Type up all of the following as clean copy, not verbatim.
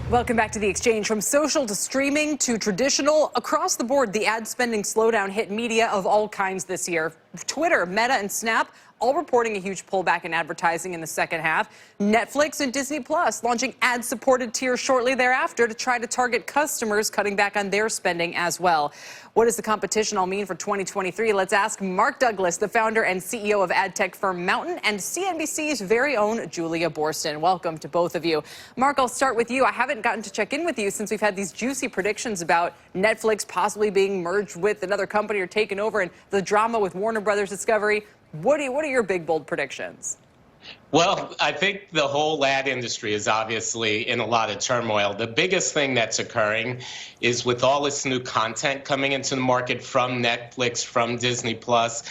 Welcome back to The Exchange. From social to streaming to traditional, across the board, the ad spending slowdown hit media of all kinds this year. Twitter, Meta, and Snap all reporting a huge pullback in advertising in the second half. Netflix and Disney Plus launching ad-supported tiers shortly thereafter to try to target customers cutting back on their spending as well. What does the competition all mean for 2023? Let's ask Mark Douglas, the founder and CEO of ad tech firm Mountain, and CNBC's very own Julia Boorstin. Welcome to both of you. Mark, I'll start with you. I haven't gotten to check in with you since we've had these juicy predictions about Netflix possibly being merged with another company or taken over, and the drama with Warner Brothers Discovery. What are your big, bold predictions? Well, I think the whole ad industry is obviously in a lot of turmoil. The biggest thing that's occurring is with all this new content coming into the market from Netflix, from Disney Plus,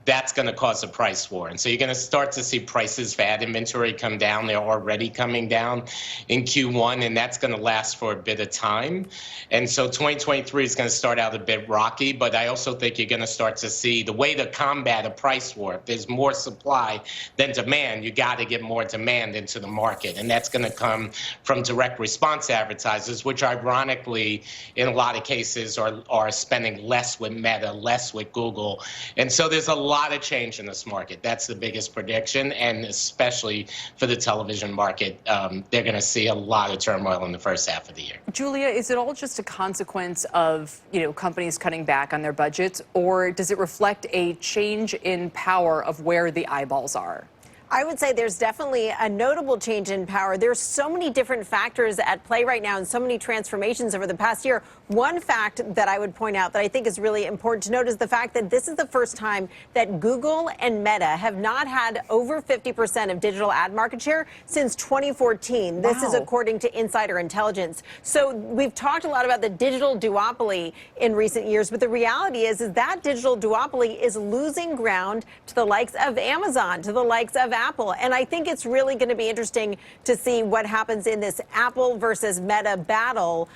that's going to cause a price war. And so you're going to start to see prices for ad inventory come down. They're already coming down in Q1, and that's going to last for a bit of time. And so 2023 is going to start out a bit rocky, but I also think you're going to start to see the way to combat a price war. If there's more supply than demand, you got to get more demand into the market. And that's going to come from direct response advertisers, which ironically, in a lot of cases, are spending less with Meta, less with Google. And so there's a lot of change in this market. That's the biggest prediction, and especially for the television market, they're going to see a lot of turmoil in the first half of the year. Julia, is it all just a consequence of companies cutting back on their budgets, or does it reflect a change in power of where the eyeballs are? I would say there's definitely a notable change in power. There's so many different factors at play right now and so many transformations over the past year. One fact that I would point out that I think is really important to note is the fact that this is the first time that Google and Meta have not had over 50% of digital ad market share since 2014. This is according to insider intelligence. So we've talked a lot about the digital duopoly in recent years, but the reality is that digital duopoly is losing ground to the likes of Amazon, to the likes of Apple. And I think it's really going to be interesting to see what happens in this Apple versus Meta battle,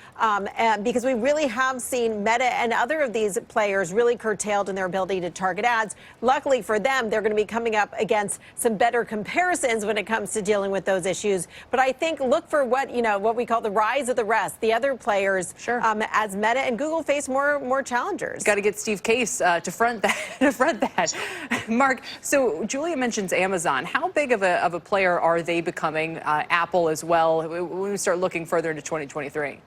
because we really have seen Meta and other of these players really curtailed in their ability to target ads. Luckily for them, they're going to be coming up against some better comparisons when it comes to dealing with those issues. But I think look for what we call the rise of the rest, the other players, as Meta and Google face more challengers. Got to get Steve Case to front that. Mark, so Julia mentions Amazon. How big of a player are they becoming? Apple as well, when we start looking further into 2023?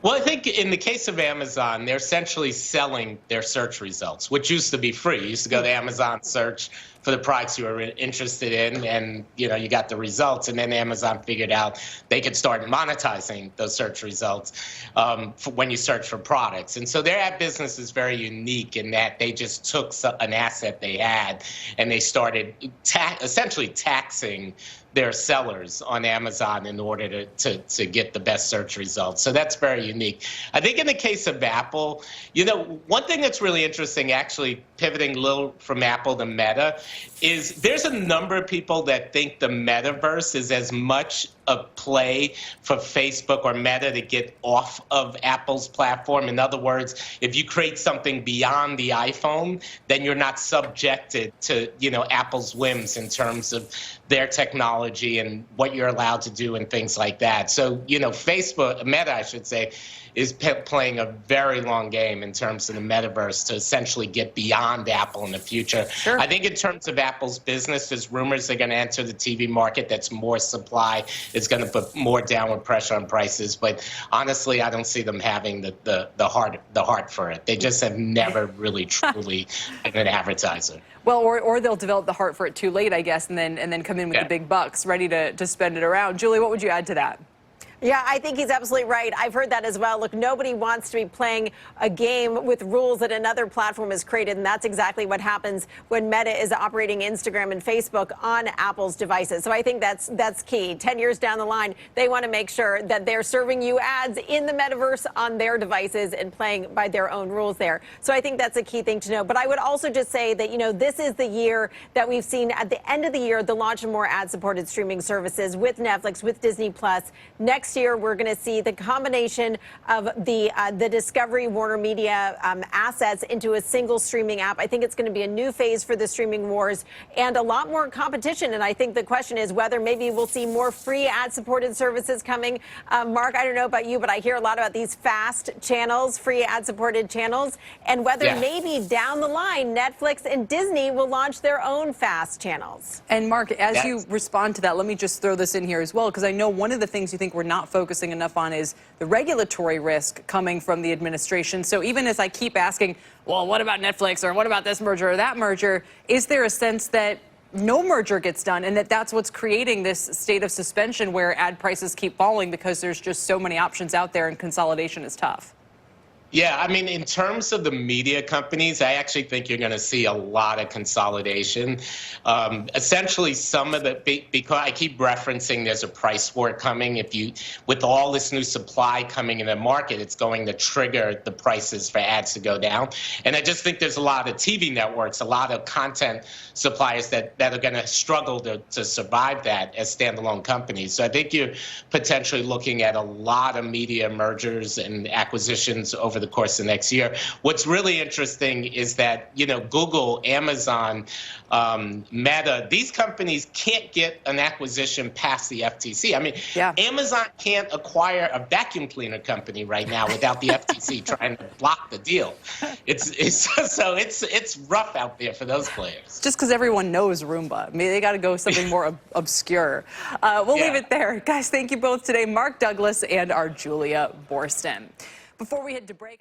Well, I think in the case of Amazon, they're essentially selling their search results, which used to be free. You used to go to Amazon, search for the products you were interested in, and you got the results. And then Amazon figured out they could start monetizing those search results when you search for products. And so their ad business is very unique in that they just took an asset they had and they started essentially taxing their sellers on Amazon in order to get the best search results. So that's very unique. I think in the case of Apple, one thing that's really interesting, actually pivoting a little from Apple to Meta, is there's a number of people that think the metaverse is as much a play for Facebook or Meta to get off of Apple's platform. In other words, if you create something beyond the iPhone, then you're not subjected to, Apple's whims in terms of their technology and what you're allowed to do and things like that. So, Facebook, Meta, I should say, is playing a very long game in terms of the metaverse to essentially get beyond Apple in the future. Sure. I think in terms of Apple's business, there's rumors they're going to enter the TV market. That's more supply. It's going to put more downward pressure on prices. But honestly, I don't see them having the heart for it. They just have never really truly been an advertiser. Well, or they'll develop the heart for it too late, I guess, and then come in with the big bucks, ready to spend it around. Julie, what would you add to that? Yeah, I think he's absolutely right. I've heard that as well. Look, nobody wants to be playing a game with rules that another platform has created, and that's exactly what happens when Meta is operating Instagram and Facebook on Apple's devices. So I think that's key. 10 years down the line, they want to make sure that they're serving you ads in the metaverse on their devices and playing by their own rules there. So I think that's a key thing to know. But I would also just say that, this is the year that we've seen at the end of the year, the launch of more ad-supported streaming services with Netflix, with Disney Plus. Next next year, we're going to see the combination of the Discovery Warner Media assets into a single streaming app. I think it's going to be a new phase for the streaming wars and a lot more competition. And I think the question is whether maybe we'll see more free ad-supported services coming. Mark, I don't know about you, but I hear a lot about these fast channels, free ad-supported channels, and whether maybe down the line, Netflix and Disney will launch their own fast channels. And Mark, as you respond to that, let me just throw this in here as well, because I know one of the things you think we're not focusing enough on is the regulatory risk coming from the administration. So even as I keep asking, well, what about Netflix, or what about this merger or that merger, is there a sense that no merger gets done and that's what's creating this state of suspension where ad prices keep falling because there's just so many options out there and consolidation is tough? Yeah, I mean, in terms of the media companies, I actually think you're going to see a lot of consolidation. Essentially, some of the, because I keep referencing there's a price war coming. With all this new supply coming in the market, it's going to trigger the prices for ads to go down. And I just think there's a lot of TV networks, a lot of content suppliers that are going to struggle to survive that as standalone companies. So I think you're potentially looking at a lot of media mergers and acquisitions over the course of next year. What's really interesting is that, Google, Amazon, Meta, these companies can't get an acquisition past the FTC. I mean, Amazon can't acquire a vacuum cleaner company right now without the FTC trying to block the deal. It's rough out there for those players. Just because everyone knows Roomba. I mean, they got to go something more obscure. We'll leave it there. Guys, thank you both today, Mark Douglas and our Julia Borston. Before we head to break.